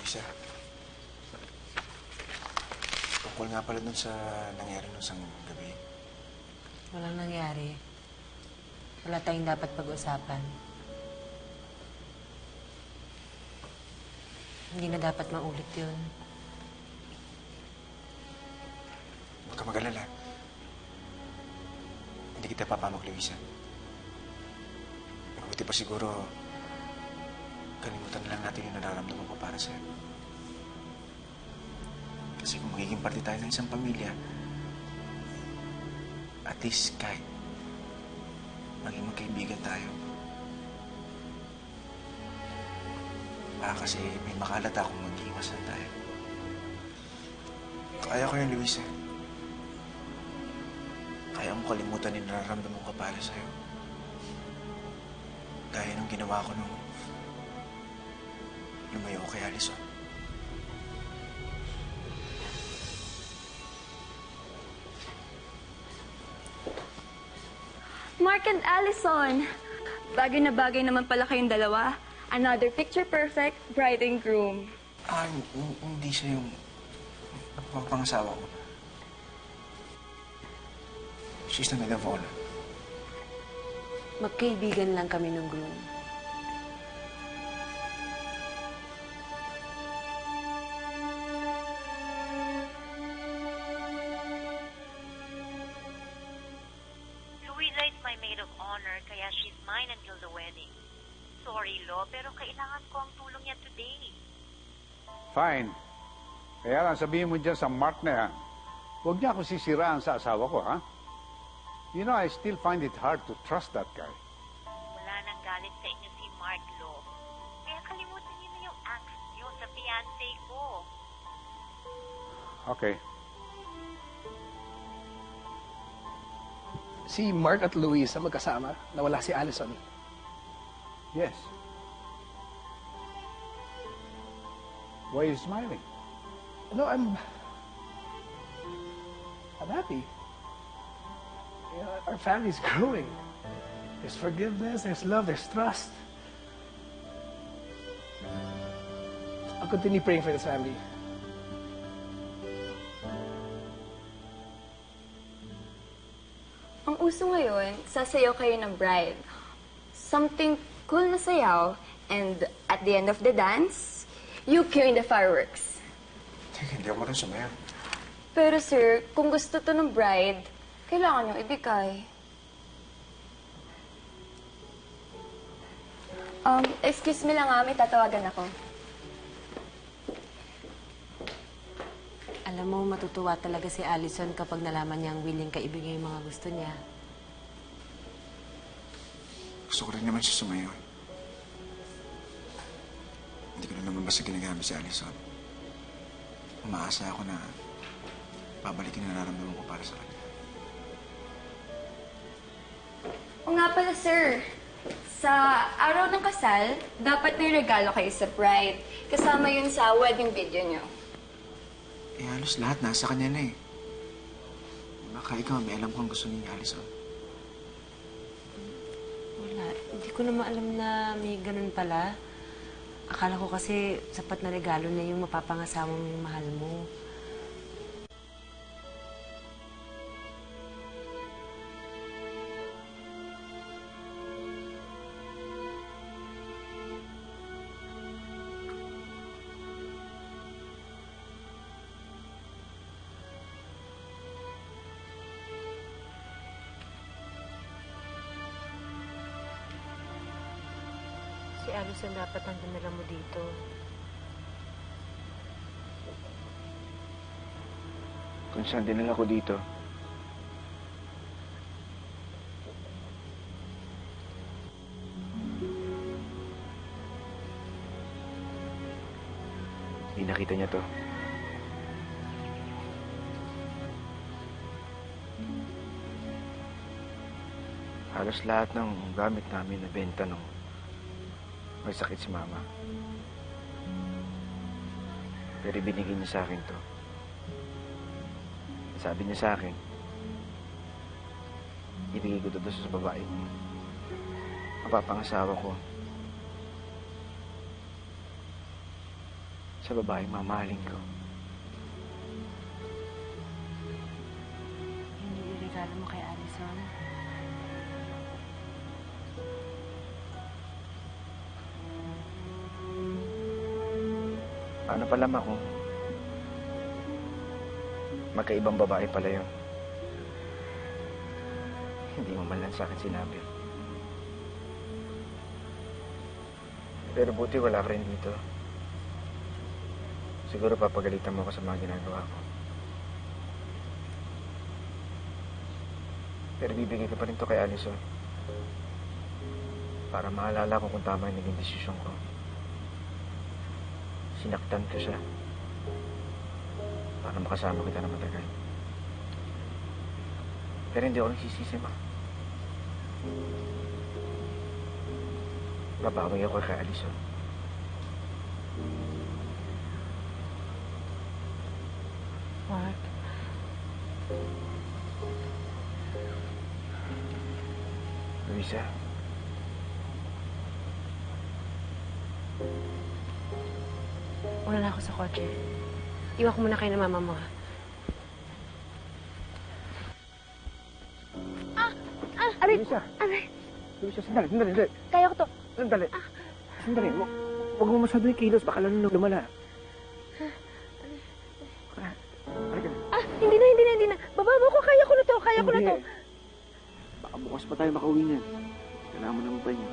Lisa, tungkol nga pala dun sa nangyari nung isang gabi. Walang nangyari. Wala tayong dapat pag-usapan. Hindi na dapat maulit yun. Huwag ka mag-alala. Hindi kita papamak, Luisa. Mabuti pa siguro, kalimutan na lang natin yung nararamdaman ko para sa'yo. Kasi kung magiging parte tayo ng isang pamilya, at least kahit maging magkaibigan tayo. Kasi may makalata kung mag-iwasan tayo. Kaya ko yun, Luisa. Kaya mo kalimutan yung nararamdaman ko para sa'yo. Gaya nung ginawa ko nung lumayo ko kay Allison. Mark and Allison! Bagay na bagay naman pala kayong dalawa. Another picture-perfect bride and groom. Hindi siya yung pangasawa ko. She's the maid of honor. Magkaibigan lang kami ng groom. Luisa is my maid of honor, kaya she's mine until the wedding. Sorry, Lo, pero kailangan ko ang tulong niya today. Fine. Kaya lang sabihin mo dyan sa Mark na yan, huwag niya akong sisiraan sa asawa ko, ha? You know, I still find it hard to trust that guy. Wala nang galit sa inyo si Mark, Lo. Kaya kalimutan niyo na yung ex niyo sa fiancé ko. Okay. Si Mark at Luisa magkasama, nawala si Allison. Yes. Why are you smiling? No, I'm happy. You know, our family's growing. There's forgiveness, there's love, there's trust. I'll continue praying for this family. Ang uso ngayon, sasayaw kayo ng bride. Something cool na sayaw, and at the end of the dance, you cue in the fireworks. Hindi ako marunong sumayaw. Pero sir, kung gusto to ng bride, kailangan niyong ibigay. Excuse me lang may tatawagan ako. Alam mo, matutuwa talaga si Allison kapag nalaman niyang willing ka ibigay yung mga gusto niya. Gusto ko rin naman siya sumayaw. Hindi ko na naman basta ginagamit si Allison. Umaasa ako na pabalikin na nararamdaman ko para sa kanya. O nga pala, sir. Sa araw ng kasal, dapat may regalo kayo sa bride. Kasama yun sa wedding video niyo. Halos lahat nasa kanya na eh. Baka ikaw, may alam kung gusto ni Allison. Wala. Hindi ko naman alam na may ganun pala. Akala ko kasi sapat na regalo na yung mapapangasawang mahal mo. Si Allison dapat ang dinala mo dito. Kung saan dinala ko dito, hindi nakita niya to. Halos lahat ng gamit namin na benta nung may sakit si Mama. Pero binigay niya sa akin to. Sabi niya sa akin, ibigay ko to sa babae. Mapapangasawa ko. sa babaeng mamahalin ko. Yun yung iregalo mo kay Allison. Paano pala ma kung magkaibang babae pala yun? Hindi mo man lang sa akin sinabi. Pero buti wala ka rin dito. Siguro papagalitan mo ako sa mga ginagawa ko. Pero bibigay ko pa rin to kay Allison. Para maalala ko kung tama yung naging desisyon ko. Sinaktan ko siya. Para makasama kita na matagal. Pero hindi ako nagsisisi, ma. Babawi ako kay Allison. Mark, Luisa, una na ako sa kotse. Iwan ko muna kayo ng mama mo, ha? Luisa! Luisa, sandali. Kaya ko to. Sandali. Sandali. Huwag mo masyado yung kilos. Baka lalo lumala. Halika na. Hindi na. Baba mo ko. Kaya ko na to. Baka bukas pa tayo makauwi niyan. Kailangan mo naman pa niya.